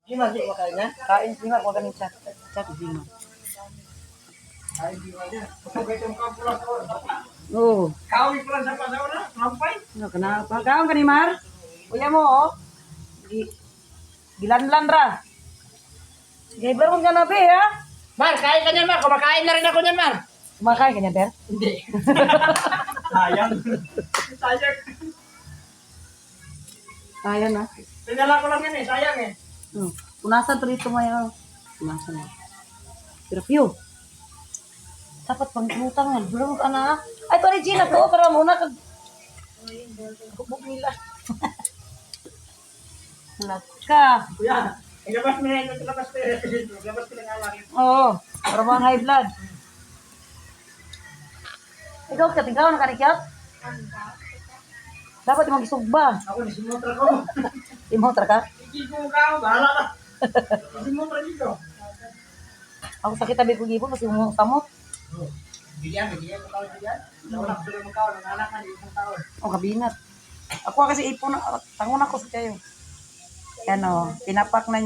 Gima, di makain niya? Kain Gima, huwag ganun chat. Chat Gima. Kain Gima niya. Kapag itong kapulang ko. Oo. Kawin ko lang sa pasaw na. Lampay. Ano, kenapa? Kaon ka ni Mar? Kuya mo, oh. Gilanlan ra. Gibaron ka na, be, ha? Mar, kain ka niyan, Mar. Kumakain na rin ako niyan, Mar. Kumakain ka niya, Ter? Hindi. Sayang. Sayang. Kaya na. Pinala ko lang yan eh. Sayang eh. Punasan pa dito ngayon. Punasan na. Pero piyo. Dapat pang utang nga. Belum ka na. Ay, ito Regina to. Para muna kag... Kubog nila. Laka. Kuya, ilabas mo na yun. Ilabas ko yun. Ilabas ko lang alangin. Oo. Para mga high blood. Ikaw, ikaw na kanikyat? Dapat yung magisugba. Ako, nisimutra ko. Imotra ka? Hindi ko mukha ako. Bahala na. Nisimutra dito. Ako sakit tabi ko gipon kasi mo samot. Bigyan ko tawag bigyan. Wala ko sila mukha. Nanganak na isang taon. O kabinat. Ako kasi ipon na tangon ako sa kayo. Ano, pinapak na niya.